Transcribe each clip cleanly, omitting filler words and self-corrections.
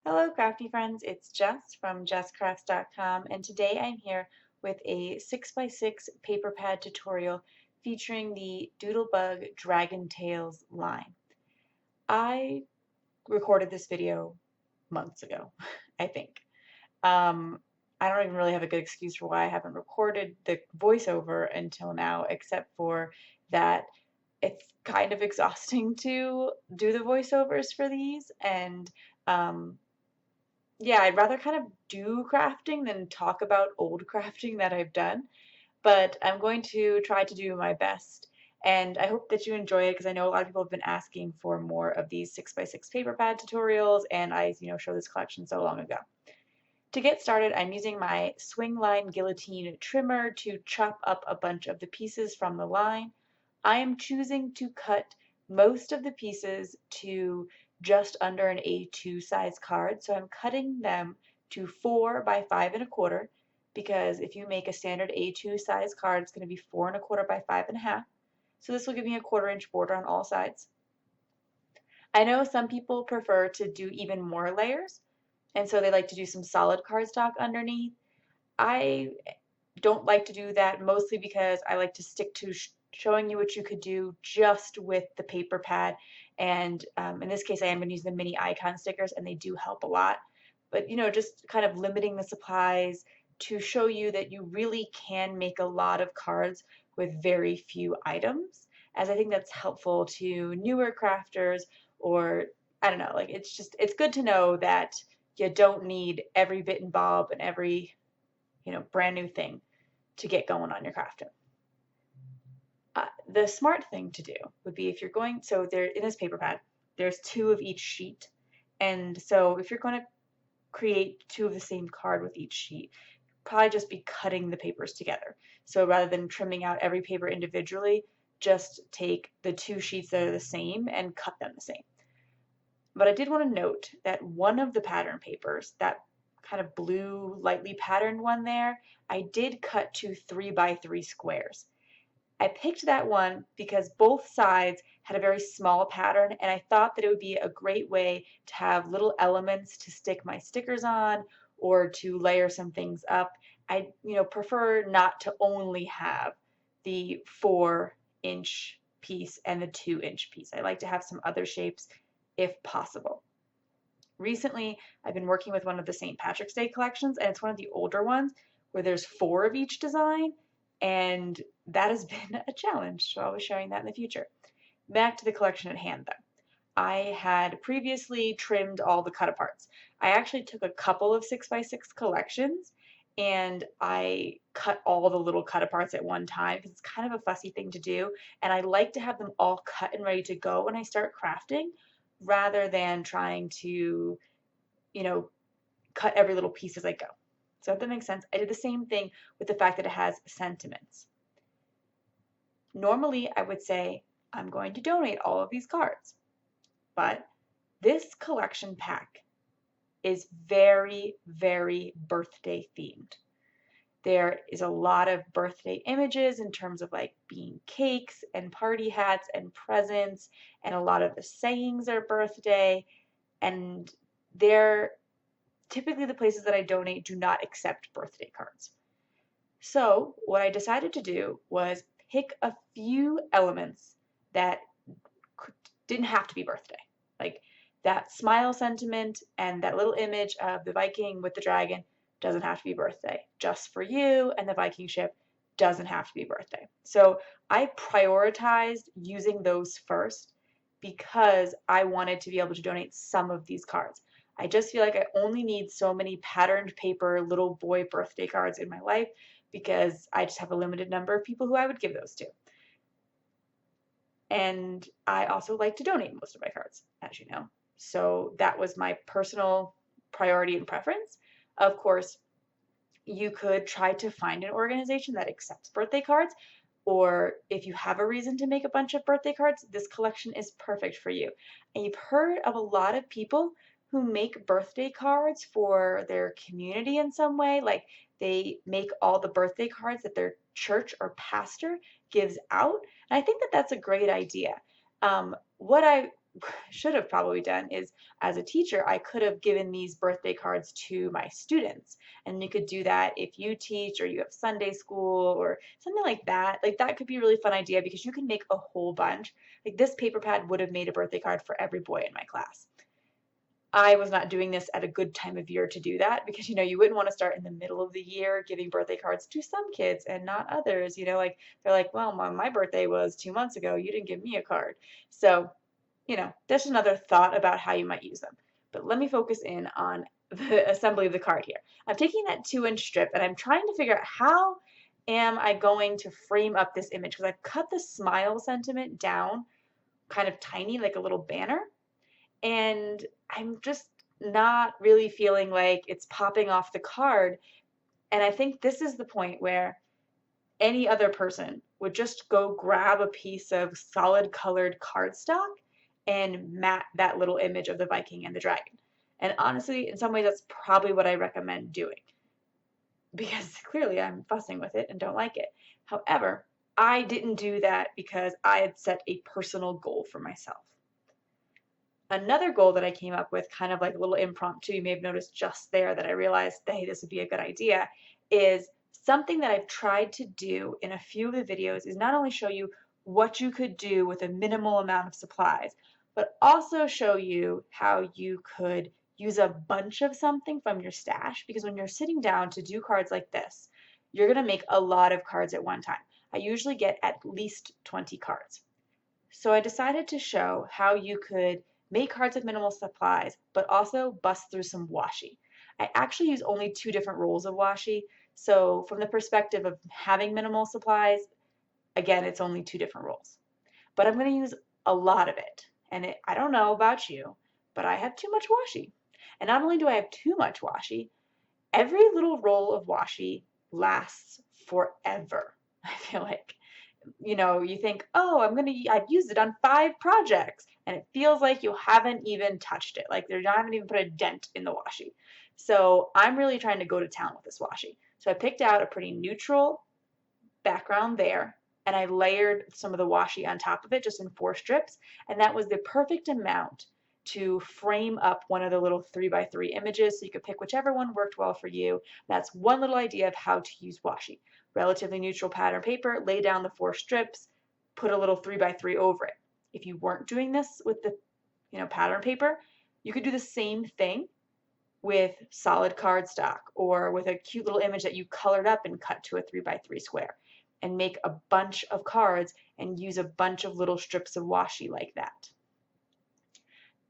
Hello, crafty friends. It's Jess from jesscrafts.com, and today I'm here with a 6x6 paper pad tutorial featuring the Doodlebug Dragon Tails line. I recorded this video months ago, I think. Um, I don't even really have a good excuse for why I haven't recorded the voiceover until now, except for that it's kind of exhausting to do the voiceovers for these, and um, yeah, I'd rather kind of do crafting than talk about old crafting that I've done, but I'm going to try to do my best. And I hope that you enjoy it because I know a lot of people have been asking for more of these 6x6 paper pad tutorials, and I, showed this collection so long ago. To get started, I'm using my Swingline Guillotine trimmer to chop up a bunch of the pieces from the line. I am choosing to cut most of the pieces to just under an A2 size card, so I'm cutting them to 4 by 5 1/4, because if you make a standard A2 size card, it's going to be 4 1/4 by 5 1/2. So this will give me a 1/4 inch border on all sides. I know some people prefer to do even more layers, and so they like to do some solid cardstock underneath. I don't like to do that, mostly because I like to stick to showing you what you could do just with the paper pad. And in this case, I am going to use the mini icon stickers, and they do help a lot. But just kind of limiting the supplies to show you that you really can make a lot of cards with very few items, as I think that's helpful to newer crafters, or I don't know, like it's good to know that you don't need every bit and bob and every brand new thing to get going on your crafting. The smart thing to do would be, if you're going, so there in this paper pad, there's 2 of each sheet. And so if you're going to create 2 of the same card with each sheet, probably just be cutting the papers together. So rather than trimming out every paper individually, just take the 2 sheets that are the same and cut them the same. But I did want to note that one of the pattern papers, that kind of blue, lightly patterned one there, I did cut to 3 by 3 squares. I picked that one because both sides had a very small pattern, and I thought that it would be a great way to have little elements to stick my stickers on or to layer some things up. I, prefer not to only have the 4-inch piece and the 2-inch piece. I like to have some other shapes if possible. Recently, I've been working with one of the St. Patrick's Day collections, and it's one of the older ones where there's 4 of each design, and that has been a challenge, so I'll be sharing that in the future. Back to the collection at hand, though. I had previously trimmed all the cut aparts. I actually took a couple of 6x6 collections, and I cut all the little cut aparts at one time because it's kind of a fussy thing to do, and I like to have them all cut and ready to go when I start crafting, rather than trying to, you know, cut every little piece as I go. So if that makes sense, I did the same thing with the fact that it has sentiments. Normally, I would say I'm going to donate all of these cards, but this collection pack is very, very birthday themed. There is a lot of birthday images in terms of like being cakes and party hats and presents, and a lot of the sayings are birthday, and they're typically the places that I donate do not accept birthday cards. So what I decided to do was pick a few elements that didn't have to be birthday. Like that smile sentiment and that little image of the Viking with the dragon doesn't have to be birthday. Just for you and the Viking ship doesn't have to be birthday. So I prioritized using those first because I wanted to be able to donate some of these cards. I just feel like I only need so many patterned paper little boy birthday cards in my life, because I just have a limited number of people who I would give those to. And I also like to donate most of my cards, as you know. So that was my personal priority and preference. Of course, you could try to find an organization that accepts birthday cards, or if you have a reason to make a bunch of birthday cards, this collection is perfect for you. And you've heard of a lot of people who make birthday cards for their community in some way, like they make all the birthday cards that their church or pastor gives out. And I think that that's a great idea. What I should have probably done is, as a teacher, I could have given these birthday cards to my students. And you could do that if you teach or you have Sunday school or something like that. Like that could be a really fun idea because you can make a whole bunch. Like this paper pad would have made a birthday card for every boy in my class. I was not doing this at a good time of year to do that because, you wouldn't want to start in the middle of the year giving birthday cards to some kids and not others. Like they're like, well, my birthday was 2 months ago. You didn't give me a card. So, that's another thought about how you might use them. But let me focus in on the assembly of the card here. I'm taking that 2-inch strip and I'm trying to figure out how am I going to frame up this image because I've cut the smile sentiment down kind of tiny, like a little banner. And I'm just not really feeling like it's popping off the card. And I think this is the point where any other person would just go grab a piece of solid colored cardstock and mat that little image of the Viking and the dragon. And honestly, in some ways, that's probably what I recommend doing because clearly I'm fussing with it and don't like it. However, I didn't do that because I had set a personal goal for myself. Another goal that I came up with, kind of like a little impromptu, you may have noticed just there that I realized, hey, this would be a good idea, is something that I've tried to do in a few of the videos is not only show you what you could do with a minimal amount of supplies, but also show you how you could use a bunch of something from your stash, because when you're sitting down to do cards like this, you're going to make a lot of cards at one time. I usually get at least 20 cards. So I decided to show how you could make cards with minimal supplies, but also bust through some washi. I actually use only 2 different rolls of washi, so from the perspective of having minimal supplies, again, it's only 2 different rolls. But I'm going to use a lot of it, and I don't know about you, but I have too much washi. And not only do I have too much washi, every little roll of washi lasts forever, I feel like. You think, oh, I've used it on 5 projects, and it feels like you haven't even touched it. Like you haven't even put a dent in the washi. So I'm really trying to go to town with this washi. So I picked out a pretty neutral background there, and I layered some of the washi on top of it just in 4 strips, and that was the perfect amount to frame up one of the little 3x3 images, so you could pick whichever one worked well for you. That's one little idea of how to use washi. Relatively neutral pattern paper, lay down the 4 strips, put a little 3x3 over it. If you weren't doing this with the pattern paper, you could do the same thing with solid cardstock or with a cute little image that you colored up and cut to a 3x3 square and make a bunch of cards and use a bunch of little strips of washi like that.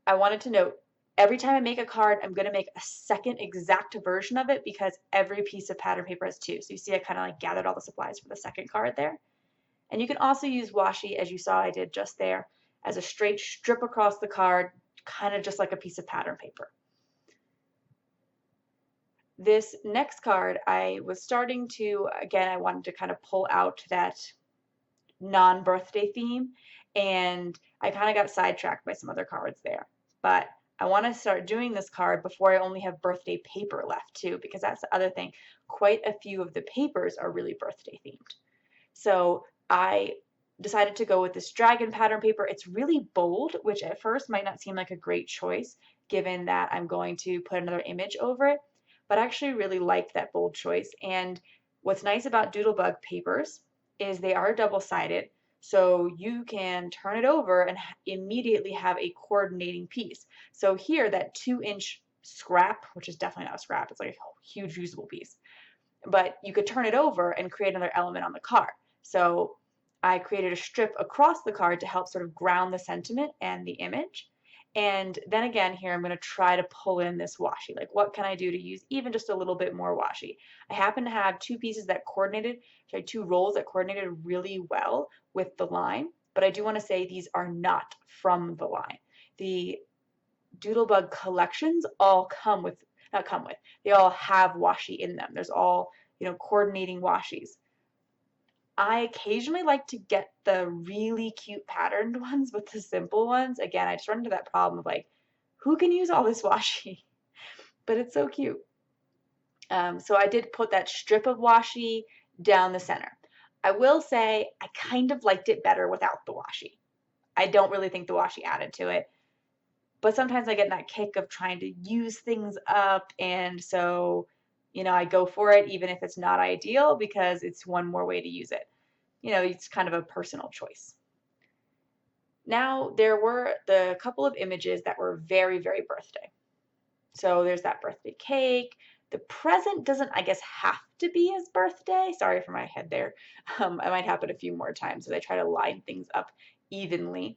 I wanted to note, every time I make a card, I'm going to make a second exact version of it because every piece of pattern paper has 2. So you see I kind of like gathered all the supplies for the second card there. And you can also use washi, as you saw I did just there, as a straight strip across the card, kind of just like a piece of pattern paper. This next card, I was starting to, again, I wanted to kind of pull out that non-birthday theme, and I kind of got sidetracked by some other cards there. But I want to start doing this card before I only have birthday paper left too, because that's the other thing. Quite a few of the papers are really birthday themed. So I decided to go with this dragon pattern paper. It's really bold, which at first might not seem like a great choice, given that I'm going to put another image over it, but I actually really liked that bold choice. And what's nice about Doodlebug papers is they are double-sided, so you can turn it over and immediately have a coordinating piece. So here, that 2-inch scrap, which is definitely not a scrap, it's like a huge usable piece, but you could turn it over and create another element on the card. So I created a strip across the card to help sort of ground the sentiment and the image. And then again here, I'm going to try to pull in this washi. Like, what can I do to use even just a little bit more washi? I happen to have 2 pieces that coordinated, 2 rolls that coordinated really well with the line, but I do want to say these are not from the line. The Doodlebug collections all come with, not come with, they all have washi in them. There's all, coordinating washis. I occasionally like to get the really cute patterned ones with the simple ones. Again, I just run into that problem of like, who can use all this washi? But it's so cute. So I did put that strip of washi down the center. I will say I kind of liked it better without the washi. I don't really think the washi added to it. but sometimes I get in that kick of trying to use things up, and so, I go for it even if it's not ideal because it's one more way to use it. It's kind of a personal choice. Now, there were the couple of images that were very, very birthday. So there's that birthday cake. The present doesn't, I guess, have to be his birthday. Sorry for my head there. I might happen a few more times as I try to line things up evenly.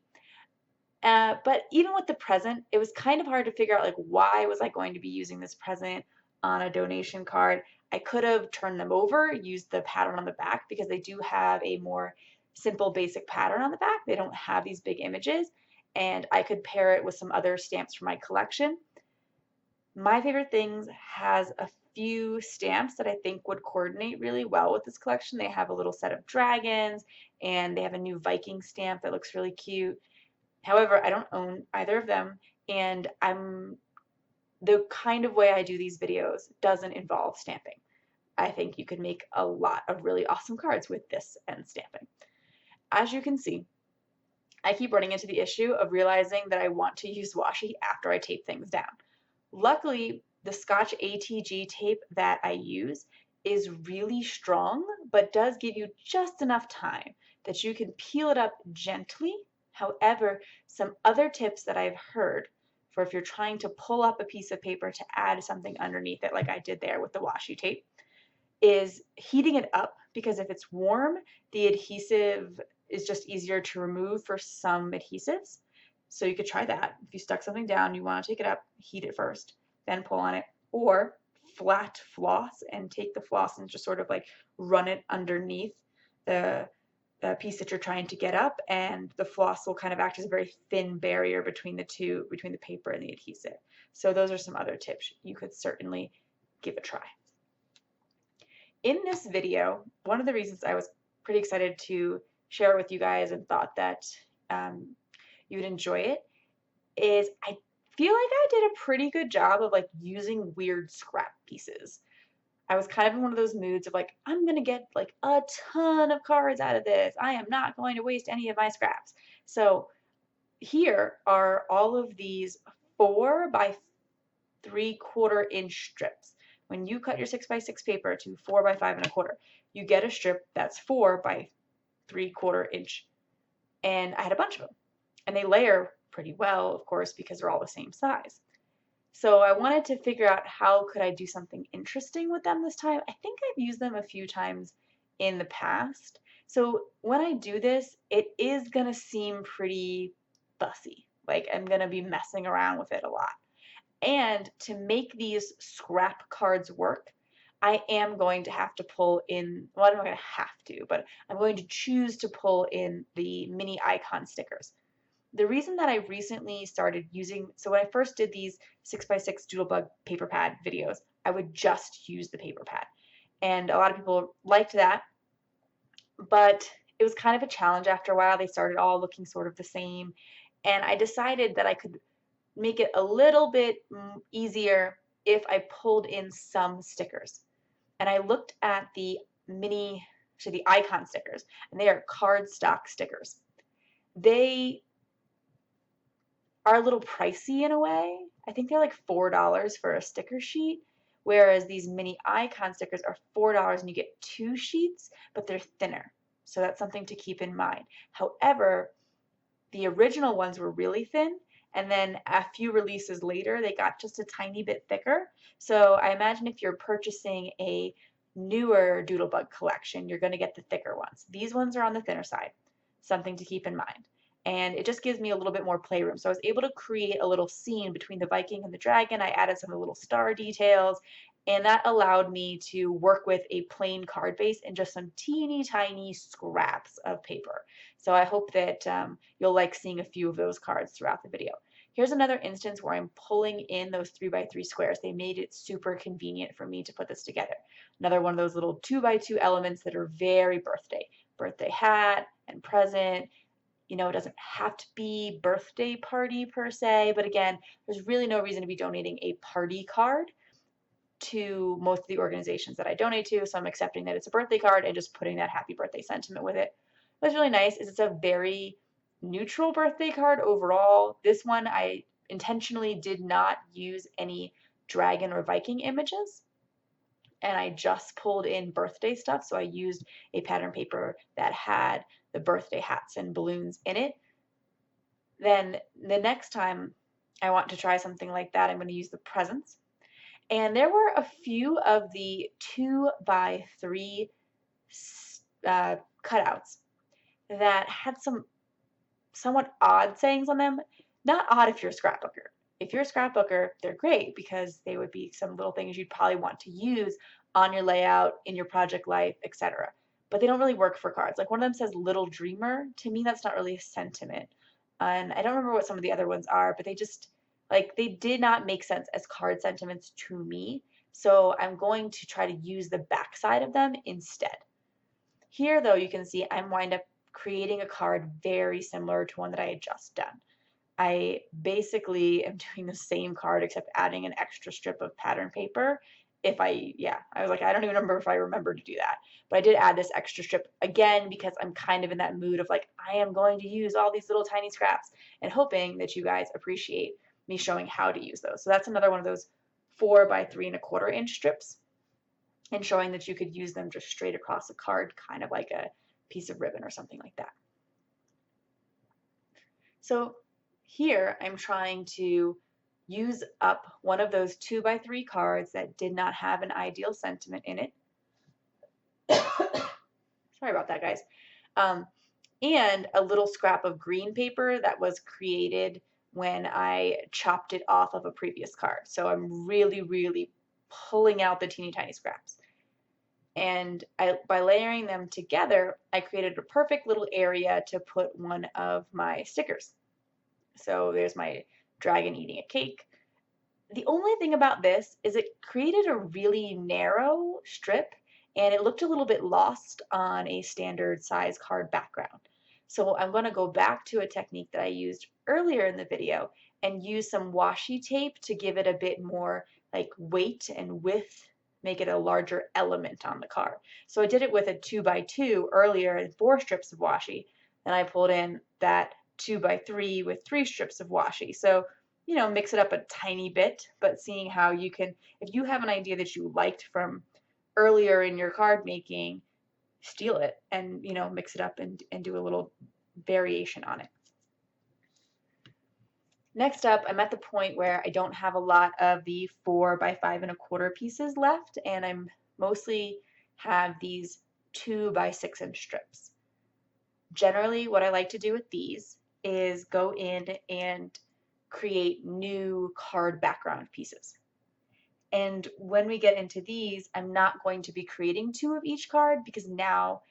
But even with the present, it was kind of hard to figure out, like, why was I going to be using this present on a donation card? I could have turned them over, used the pattern on the back because they do have a more simple basic pattern on the back. They don't have these big images, and I could pair it with some other stamps from my collection. My Favorite Things has a few stamps that I think would coordinate really well with this collection. They have a little set of dragons, and they have a new Viking stamp that looks really cute. However, I don't own either of them, and the kind of way I do these videos doesn't involve stamping. I think you could make a lot of really awesome cards with this and stamping. As you can see, I keep running into the issue of realizing that I want to use washi after I tape things down. Luckily, the Scotch ATG tape that I use is really strong, but does give you just enough time that you can peel it up gently. However, some other tips that I've heard for if you're trying to pull up a piece of paper to add something underneath it, like I did there with the washi tape, is heating it up, because if it's warm, the adhesive is just easier to remove for some adhesives. So you could try that. If you stuck something down, you want to take it up, heat it first, then pull on it, or flat floss and take the floss and just sort of like run it underneath the piece that you're trying to get up, and the floss will kind of act as a very thin barrier between the paper and the adhesive. So those are some other tips you could certainly give a try. In this video, one of the reasons I was pretty excited to share it with you guys and thought that you would enjoy it is I feel like I did a pretty good job of like using weird scrap pieces. I was kind of in one of those moods of like, I'm gonna get like a ton of cards out of this. I am not going to waste any of my scraps. So here are all of these 4 by 3/4 inch strips. When you cut your 6 by 6 paper to 4 by 5 1/4, you get a strip that's 4 by 3/4 inch. And I had a bunch of them. And they layer pretty well, of course, because they're all the same size. So I wanted to figure out how could I do something interesting with them this time. I think I've used them a few times in the past. So when I do this, it is going to seem pretty fussy. Like I'm going to be messing around with it a lot. And to make these scrap cards work, I am going to have to pull in, well, I'm not going to have to, but I'm going to choose to pull in the mini icon stickers. The reason that I recently started using, so when I first did these 6 by 6 Doodlebug paper pad videos, I would just use the paper pad. And a lot of people liked that, but it was kind of a challenge after a while. They started all looking sort of the same. And I decided that I could make it a little bit easier if I pulled in some stickers. And I looked at the icon stickers, and they are cardstock stickers. They are a little pricey in a way. I think they're like $4 for a sticker sheet, whereas these mini icon stickers are $4 and you get 2 sheets, but they're thinner. So that's something to keep in mind. However, the original ones were really thin, and then a few releases later, they got just a tiny bit thicker. So I imagine if you're purchasing a newer Doodlebug collection, you're going to get the thicker ones. These ones are on the thinner side, something to keep in mind. And it just gives me a little bit more playroom. So I was able to create a little scene between the Viking and the dragon. I added some of the little star details, and that allowed me to work with a plain card base and just some teeny tiny scraps of paper. So I hope that you'll like seeing a few of those cards throughout the video. Here's another instance where I'm pulling in those 3 by 3 squares. They made it super convenient for me to put this together. Another one of those little 2 by 2 elements that are very birthday. Birthday hat and present. It doesn't have to be birthday party per se, but again, there's really no reason to be donating a party card to most of the organizations that I donate to, so I'm accepting that it's a birthday card and just putting that happy birthday sentiment with it. What's really nice is it's a very neutral birthday card overall. This one I intentionally did not use any dragon or Viking images, and I just pulled in birthday stuff. So I used a pattern paper that had the birthday hats and balloons in it. Then the next time I want to try something like that, I'm going to use the presents. And there were a few of the 2x3 cutouts that had some somewhat odd sayings on them. Not odd if you're a scrapbooker. If you're a scrapbooker, they're great because they would be some little things you'd probably want to use on your layout, in your project life, etc. But they don't really work for cards. Like one of them says Little Dreamer. To me, that's not really a sentiment. And I don't remember what some of the other ones are, but they just, like, they did not make sense as card sentiments to me. So I'm going to try to use the backside of them instead. Here, though, you can see I'm wind up creating a card very similar to one that I had just done. I basically am doing the same card except adding an extra strip of pattern paper. I was like, I don't even remember if I remember to do that. But I did add this extra strip again because I'm kind of in that mood of like, I am going to use all these little tiny scraps and hoping that you guys appreciate me showing how to use those. So that's another one of those 4x3¼ inch strips, and showing that you could use them just straight across a card, kind of like a piece of ribbon or something like that. So here I'm trying to use up one of those 2x3 cards that did not have an ideal sentiment in it. Sorry about that, guys. And a little scrap of green paper that was created when I chopped it off of a previous card. So I'm really, really pulling out the teeny tiny scraps. And by layering them together, I created a perfect little area to put one of my stickers. So there's my dragon eating a cake. The only thing about this is it created a really narrow strip and it looked a little bit lost on a standard size card background. So I'm going to go back to a technique that I used earlier in the video and use some washi tape to give it a bit more like weight and width, make it a larger element on the card. So I did it with a 2x2 earlier and 4 strips of washi. Then I pulled in that 2x3 with 3 strips of washi. So, you know, mix it up a tiny bit, but seeing how you can, if you have an idea that you liked from earlier in your card making, steal it and, you know, mix it up and do a little variation on it. Next up, I'm at the point where I don't have a lot of the 4x5¼ pieces left, and I'm mostly have these 2x6" strips. Generally, what I like to do with these is go in and create new card background pieces. And when we get into these, I'm not going to be creating 2 of each card because now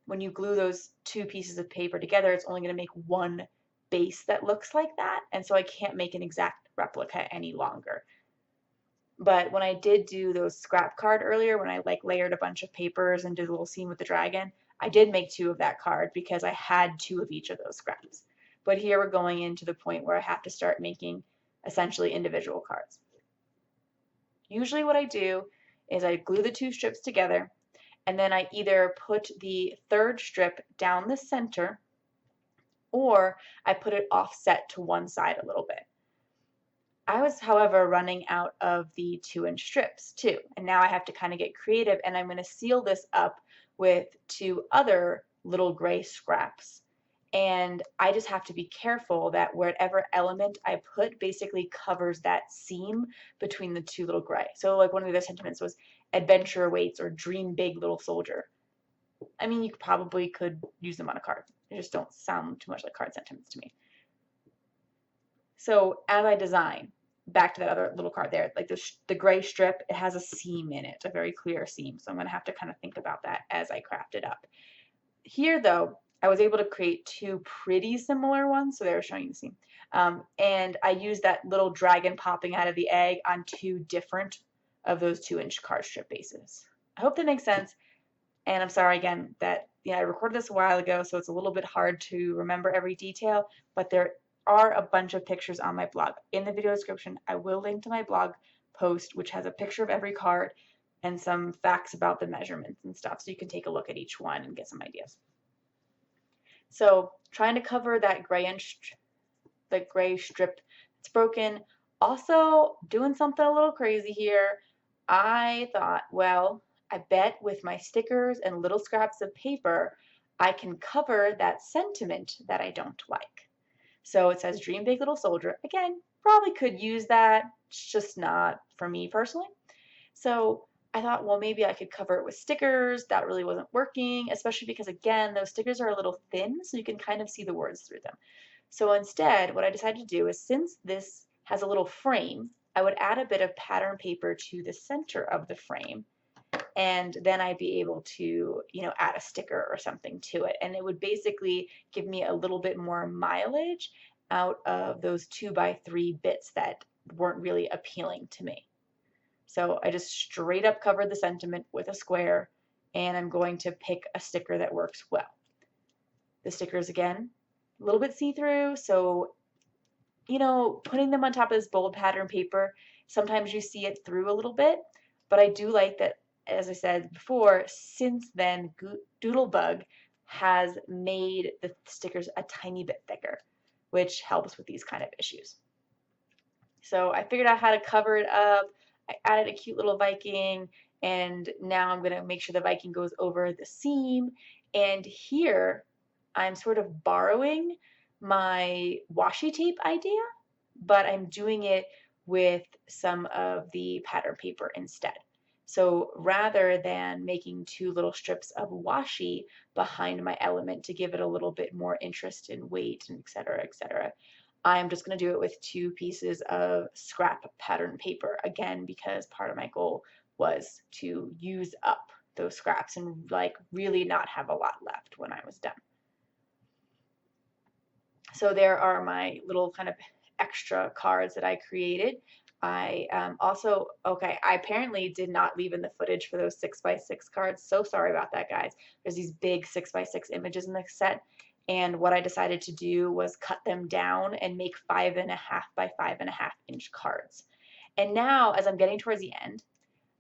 when you glue those 2 pieces of paper together, it's only going to make one base that looks like that, and so I can't make an exact replica any longer. But when I did do those scrap card earlier, when I like layered a bunch of papers and did a little scene with the dragon, I did make 2 of that card because I had 2 of each of those scraps. But here we're going into the point where I have to start making essentially individual cards. Usually what I do is I glue the 2 strips together, and then I either put the 3rd strip down the center or I put it offset to one side a little bit. I was, however, running out of the 2-inch strips too, and now I have to kind of get creative, and I'm going to seal this up with 2 other little gray scraps. And I just have to be careful that whatever element I put basically covers that seam between the 2 little gray. So like one of the other sentiments was adventure awaits or dream big little soldier. I mean, you probably could use them on a card. They just don't sound too much like card sentiments to me. So as I design, back to that other little card there, like the gray strip, it has a seam in it, a very clear seam. So I'm going to have to kind of think about that as I craft it up. Here, though, I was able to create 2 pretty similar ones, so they were showing the seam. And I used that little dragon popping out of the egg on 2 different of those 2-inch card strip bases. I hope that makes sense. And I'm sorry again that I recorded this a while ago, so it's a little bit hard to remember every detail, but there are a bunch of pictures on my blog. In the video description, I will link to my blog post, which has a picture of every card and some facts about the measurements and stuff, so you can take a look at each one and get some ideas. So trying to cover that the gray strip It's broken. Also, doing something a little crazy here. I thought, well, I bet with my stickers and little scraps of paper, I can cover that sentiment that I don't like. So it says Dream Big Little Soldier. Again, probably could use that. It's just not for me personally. So I thought, well, maybe I could cover it with stickers. That really wasn't working, especially because, again, those stickers are a little thin, so you can kind of see the words through them. So instead, what I decided to do is, since this has a little frame, I would add a bit of pattern paper to the center of the frame, and then I'd be able to, add a sticker or something to it. And it would basically give me a little bit more mileage out of those 2x3 bits that weren't really appealing to me. So I just straight up covered the sentiment with a square, and I'm going to pick a sticker that works well. The stickers, again, a little bit see-through, so putting them on top of this bold pattern paper, sometimes you see it through a little bit, but I do like that, as I said before, since then, Doodlebug has made the stickers a tiny bit thicker, which helps with these kind of issues. So I figured out how to cover it up. I added a cute little Viking, and now I'm going to make sure the Viking goes over the seam. And here I'm sort of borrowing my washi tape idea, but I'm doing it with some of the pattern paper instead. So rather than making two little strips of washi behind my element to give it a little bit more interest and weight and et cetera, I'm just going to do it with two pieces of scrap pattern paper, again, because part of my goal was to use up those scraps and like really not have a lot left when I was done. So there are my little kind of extra cards that I created. I I apparently did not leave in the footage for those 6x6 cards. So sorry about that, guys. There's these big 6x6 images in the set, and what I decided to do was cut them down and make 5.5 by 5.5 inch cards. And now, as I'm getting towards the end,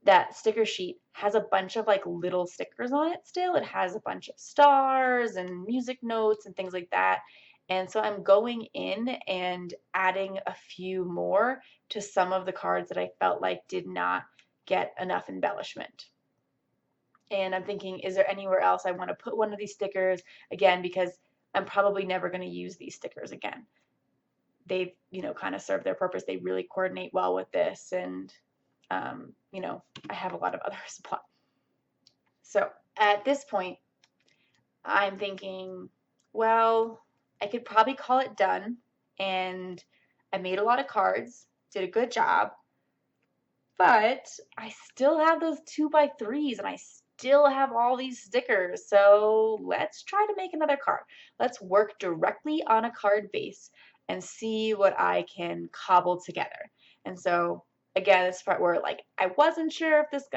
that sticker sheet has a bunch of like little stickers on it still. It has a bunch of stars and music notes and things like that. And so I'm going in and adding a few more to some of the cards that I felt like did not get enough embellishment. And I'm thinking, is there anywhere else I want to put one of these stickers? Again, because I'm probably never going to use these stickers again. They've, kind of served their purpose. They really coordinate well with this, and I have a lot of other supply. So at this point, I'm thinking, well, I could probably call it done, and I made a lot of cards, did a good job, but I still have those 2x3s, and I still have all these stickers, so let's try to make another card. Let's work directly on a card base and see what I can cobble together. And so again, this part where like I wasn't sure if this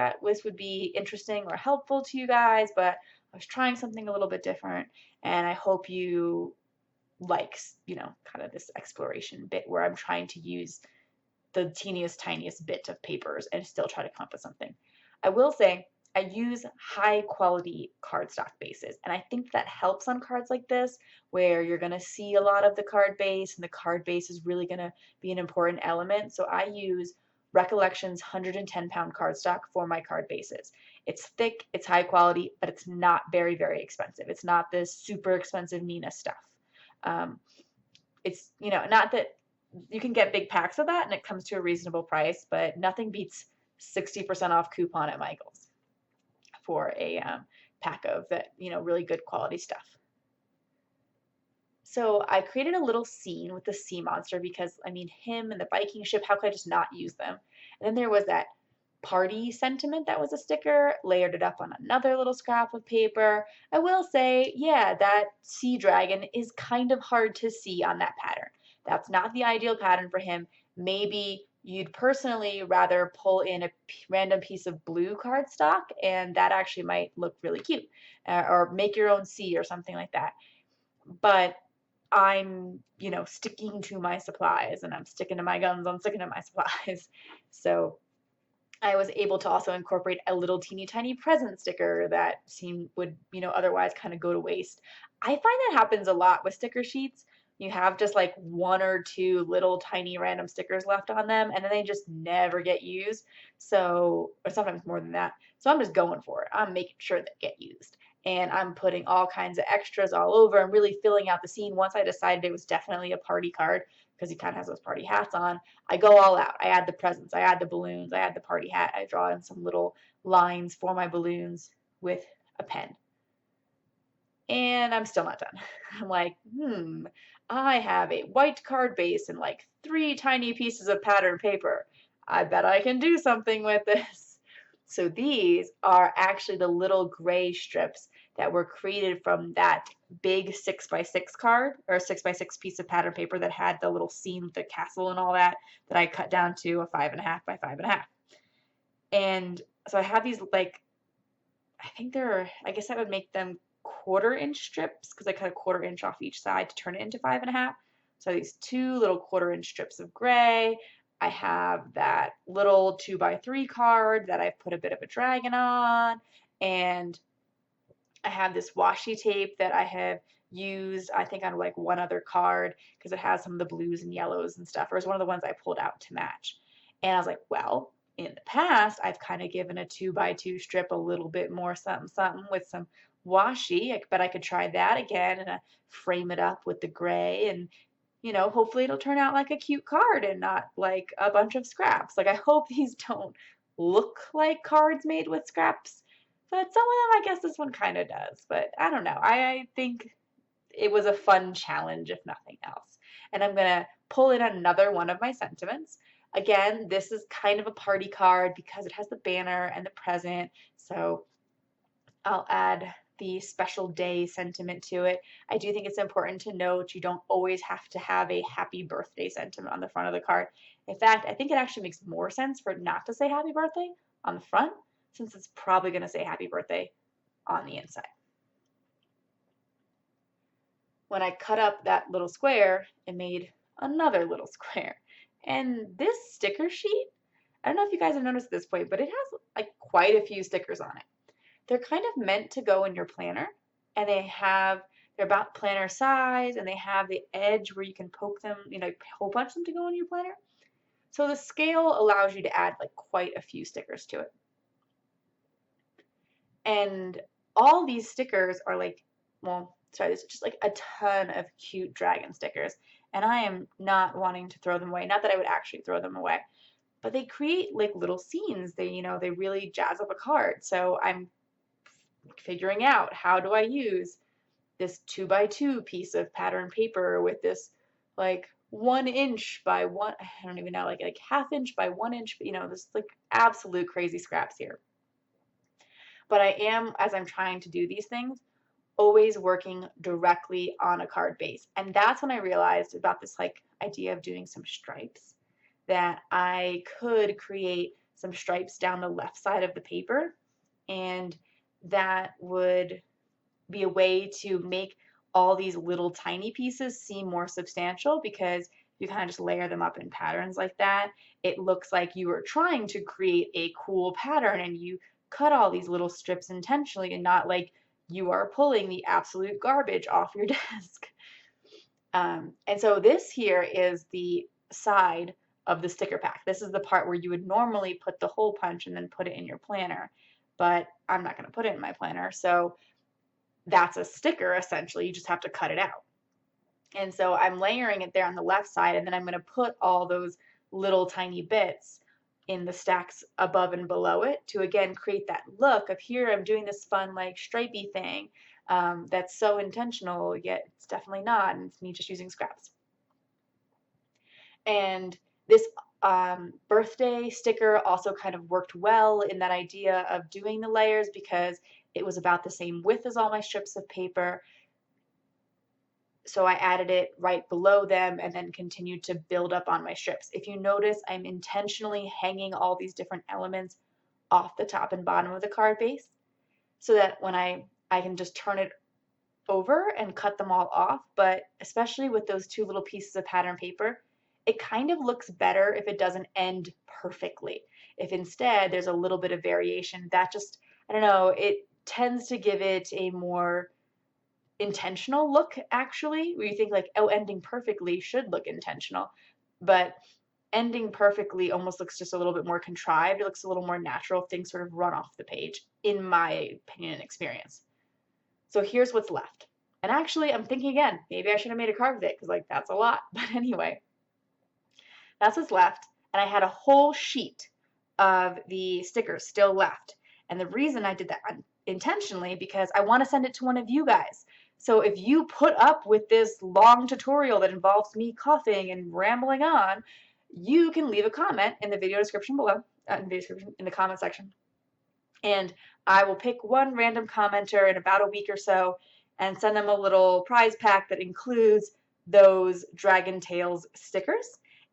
would be interesting or helpful to you guys, but I was trying something a little bit different, and I hope you like, kind of this exploration bit where I'm trying to use the teeniest, tiniest bit of papers and still try to come up with something. I will say I use high quality cardstock bases, and I think that helps on cards like this where you're going to see a lot of the card base, and the card base is really going to be an important element. So I use Recollections 110-pound cardstock for my card bases. It's thick, it's high quality, but it's not very, very expensive. It's not this super expensive Nina stuff. It's, not that you can get big packs of that and it comes to a reasonable price, but nothing beats 60% off coupon at Michael's for a pack of that, really good quality stuff. So I created a little scene with the sea monster because, him and the Viking ship, how could I just not use them? And then there was that party sentiment that was a sticker, layered it up on another little scrap of paper. I will say, yeah, that sea dragon is kind of hard to see on that pattern. That's not the ideal pattern for him. Maybe you'd personally rather pull in a random piece of blue cardstock, and that actually might look really cute, or make your own sea or something like that. But I'm, sticking to my supplies, and I'm sticking to my guns, I'm sticking to my supplies. So I was able to also incorporate a little teeny tiny present sticker that would, otherwise kind of go to waste. I find that happens a lot with sticker sheets You have just like one or two little tiny random stickers left on them, and then they just never get used. So, or sometimes more than that. So I'm just going for it. I'm making sure they get used. And I'm putting all kinds of extras all over and really filling out the scene. Once I decided it was definitely a party card, because he kind of has those party hats on, I go all out. I add the presents, I add the balloons, I add the party hat, I draw in some little lines for my balloons with a pen. And I'm still not done. I'm like, I have a white card base and like 3 tiny pieces of patterned paper. I bet I can do something with this. So these are actually the little gray strips that were created from that big 6x6 card, or 6x6 piece of patterned paper that had the little scene with the castle and all that, that I cut down to a 5.5 by 5.5. And so I have these, like, I think they're, I guess I would make them 1/4 inch strips, because I cut a 1/4 inch off each side to turn it into 5.5. So these 2 little 1/4 inch strips of gray. I have that little 2x3 card that I put a bit of a dragon on, and I have this washi tape that I have used, I think, on like one other card, because it has some of the blues and yellows and stuff. Or it's one of the ones I pulled out to match. And I was like, well, in the past, I've kind of given a 2x2 strip a little bit more something something with some washi, but I could try that again and frame it up with the gray, and hopefully it'll turn out like a cute card and not like a bunch of scraps. Like, I hope these don't look like cards made with scraps, but some of them, I guess this one kind of does. But I don't know. I think it was a fun challenge, if nothing else. And I'm going to pull in another one of my sentiments. Again, this is kind of a party card because it has the banner and the present. So I'll add the special day sentiment to it. I do think it's important to note you don't always have to have a happy birthday sentiment on the front of the card. In fact, I think it actually makes more sense for it not to say happy birthday on the front, since it's probably going to say happy birthday on the inside. When I cut up that little square, it made another little square. And this sticker sheet, I don't know if you guys have noticed at this point, but it has like quite a few stickers on it. They're kind of meant to go in your planner, and they're about planner size, and they have the edge where you can poke them, hole punch them to go in your planner. So the scale allows you to add like quite a few stickers to it. And all these stickers are like, well, sorry, there's just like a ton of cute dragon stickers, and I am not wanting to throw them away. Not that I would actually throw them away, but they create like little scenes. They really jazz up a card. So I'm figuring out, how do I use this 2x2 piece of patterned paper with this like 1 inch by one, I don't even know, like 1/2 inch by 1 inch, this like absolute crazy scraps here. But I am, as I'm trying to do these things, always working directly on a card base. And that's when I realized about this like idea of doing some stripes, that I could create some stripes down the left side of the paper, and that would be a way to make all these little tiny pieces seem more substantial, because you kind of just layer them up in patterns like that. It looks like you were trying to create a cool pattern, and you cut all these little strips intentionally, and not like you are pulling the absolute garbage off your desk. And so this here is the side of the sticker pack. This is the part where you would normally put the hole punch and then put it in your planner, but I'm not going to put it in my planner. So that's a sticker essentially. You just have to cut it out. And so I'm layering it there on the left side, and then I'm going to put all those little tiny bits in the stacks above and below it to again create that look of, here I'm doing this fun like stripey thing that's so intentional, yet it's definitely not, and it's me just using scraps. And this birthday sticker also kind of worked well in that idea of doing the layers, because it was about the same width as all my strips of paper. So I added it right below them and then continued to build up on my strips. If you notice, I'm intentionally hanging all these different elements off the top and bottom of the card base, so that when I can just turn it over and cut them all off. But especially with those 2 little pieces of pattern paper, it kind of looks better if it doesn't end perfectly. If instead there's a little bit of variation, that just, I don't know, it tends to give it a more intentional look, actually, where you think like, oh, ending perfectly should look intentional, but ending perfectly almost looks just a little bit more contrived. It looks a little more natural if things sort of run off the page, in my opinion and experience. So here's what's left. And actually, I'm thinking again, maybe I should have made a card with it, because like that's a lot. But anyway, that's what's left. And I had a whole sheet of the stickers still left. And the reason I did that intentionally, because I want to send it to one of you guys. So if you put up with this long tutorial that involves me coughing and rambling on, you can leave a comment in the video description below, in the comment section. And I will pick one random commenter in about a week or so and send them a little prize pack that includes those Dragon Tails stickers.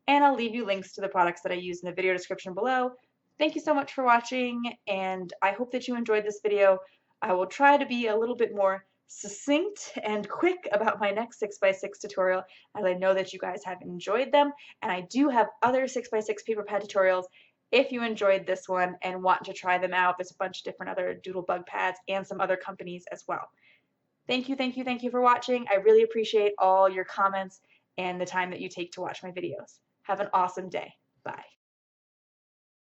And I'll leave you links to the products that I use in the video description below. Thank you so much for watching, and I hope that you enjoyed this video. I will try to be a little bit more succinct and quick about my next 6x6 tutorial, as I know that you guys have enjoyed them, and I do have other 6x6 paper pad tutorials. If you enjoyed this one and want to try them out, there's a bunch of different other Doodlebug pads and some other companies as well. Thank you, thank you, thank you for watching. I really appreciate all your comments and the time that you take to watch my videos. Have an awesome day. Bye.